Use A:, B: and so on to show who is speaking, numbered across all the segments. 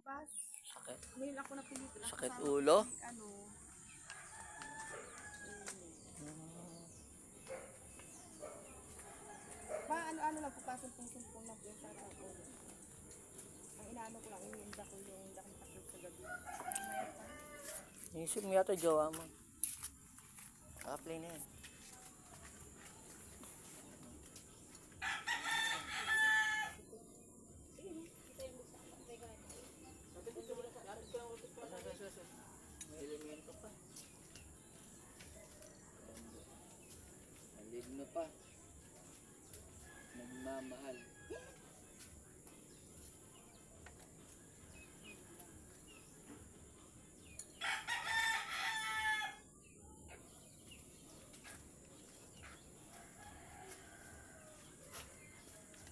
A: lumabas.
B: Sakit.
A: Ngayon ako napilit.
B: Sakit ulo?
A: Ano. Ano lang po, pasumpong-sumpong na po yung sa ulo. Ang inaano ko lang, iniinda ko yung dakong takot sa gabi. Mamaya pa.
B: Isip mo yata jowa mo. Apply na yan. May elemento pa. Maligno pa. Nagmamahal.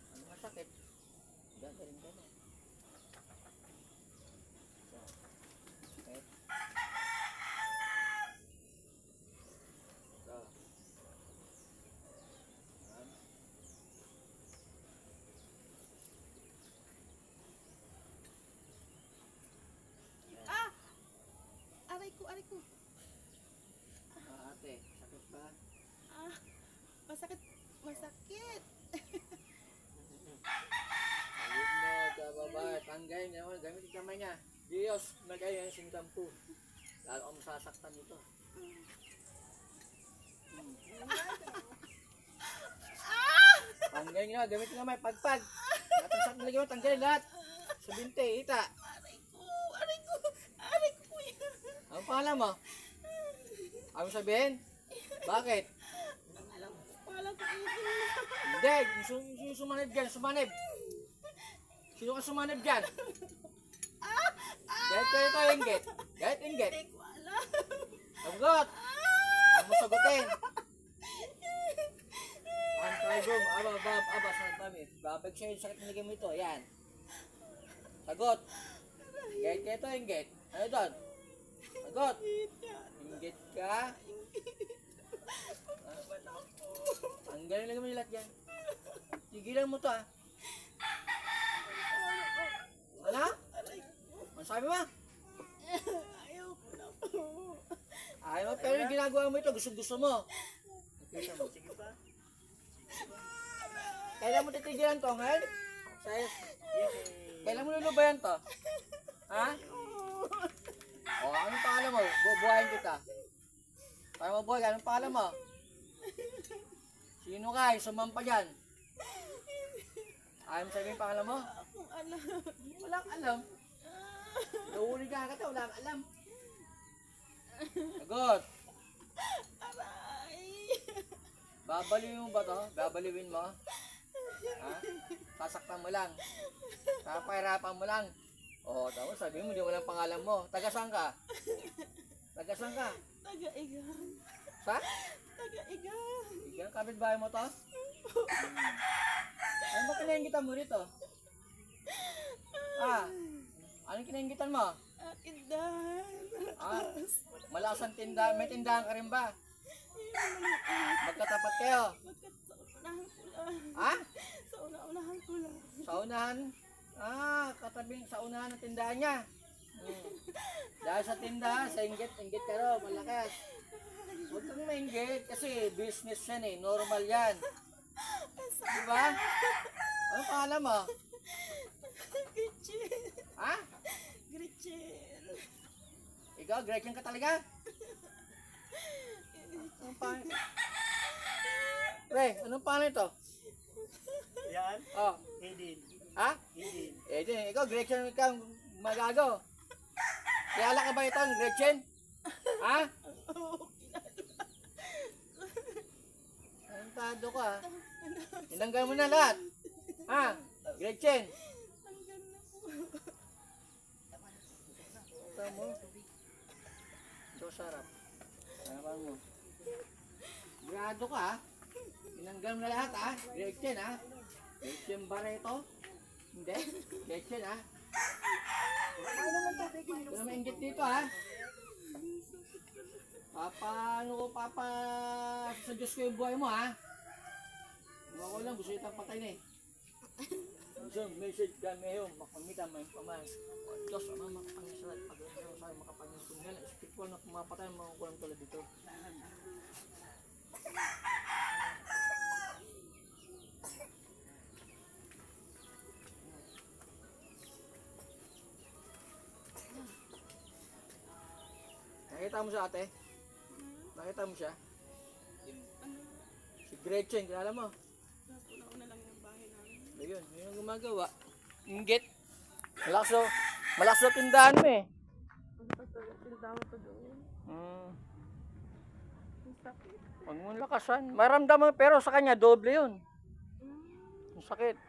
B: Ano masakit? Gagaling ka na. Okay. So.
A: Ah! Aray ko, aray ko.
B: Ate, sakit ba?
A: Ah, masakit, masakit.
B: Maligno, kababa, tanggay niya. Gamit yung kamay niya. Diyos, magay yan yung tampu. Lalo ako masasaktan nito. Tanggay niya, gamit yung kamay, pagpag. Lahat ng sakit mo, tanggalin lahat. Sa binte, hita.
A: Aray ko, aray ko, aray ko yan.
B: Ang pangalan mo? Ano sabihin? Bakit?
A: Alam ko, alam ko ito.
B: Hindi, yung sumanib dyan, sumanib. Sino ka sumanib dyan? Gahit ka ito, inggit. Gahit inggit.
A: Hindi ko alam.
B: Sagot. Ang mo sagutin. Ang tribum, aba, sa mami. Babag siya yung sakit na ligay mo ito, yan. Sagot. Gahit ka ito, inggit. Ano doon? Sagot. Inggit ka. Ang galing lang mo yung lahat yan. Tigilan mo to, ha. Ano? Ano sabi mo?
A: Ayaw ko na po.
B: Ayaw mo, pero yung ginagawa mo ito, gusto mo. Sige pa. Kailan mo titigilan to, ngayon? Kailan mo lulubayan to? Ha? O, anong pangalan mo? Bubuhayin kita. Para mabuhay ka, anong pangalan mo? Sino ka? Yung sumampa dyan. Ayaw mo sabihin pangalan mo?
A: Akong alam.
B: Walang alam. Nauuli ka ka, wala kang alam. Sagot.
A: Aray.
B: Babaliwin mo ba to? Babaliwin mo? Ha? Sasaktan mo lang. Papahirapan mo lang. Oo, tapos sabi mo, di walang pangalan mo. Taga saan ka? Taga saan ka?
A: Taga-igan.
B: Sa?
A: Taga-igan.
B: Igan, kapitbahay mo to? Ano ba kinaingitan mo rito? Ah, anong kinaingitan mo?
A: Tindahan.
B: Ah, malakas ang tindahan. May tindahan ka rin ba? Magkatapat kayo?
A: Sa una-unahan ko lang.
B: Ha? Sa unahan? Ah, katabing sa unahan ng tindahan niya. Dahil sa tindahan, sa inggit ka ro, malakas. Huwag kang mainggit kasi business yan eh, normal yan. Diba? Ano pangalan mo?
A: Gretchen.
B: Ha?
A: Gretchen.
B: Ikaw, Gretchen ka talaga? Anong pangalan? Pre, anong pangalan ito?
C: Yan?
B: Oh,
C: Edin.
B: ha?
C: Edin.
B: Eh, di, ikaw, Gretchen, ikaw, magago. Kilala ka ba ito, Gretchen? Ha? Antado ka, ha? Tinanggal mo na lahat. Ha? Gretchen?
A: Hanggang na po.
B: Ito mo. Ito, sarap. Harapan mo. Grado ka, ha? Tinanggal mo na lahat, ha? Gretchen, ha? Gretchen Barreto? Hindi? Gretchen, ha? Wala mainggit dito, ha? Papa, sa Diyos ko yung buhay mo, ha? Ako lang, gusto itang patay na eh. Isang message kami yung makamita may paman. Diyos, ano makapangisalat pag ano sa makapangisalat nga na spiritual na pumapatay mga kulang tulad dito. Nakita mo siya ate? Nakita mo siya?
A: Ano,
B: Si Gretchen, kilala mo?
A: nauna lang yung bahay namin.
B: Ayun, yun ang gumagawa. Inggit. Malakas na tindahan mo eh.
A: Ang pagkatindahan ko doon. Ang sakit.
B: Huwag mong lakasan. Maramdaman pero sa kanya doble yun. Ang sakit.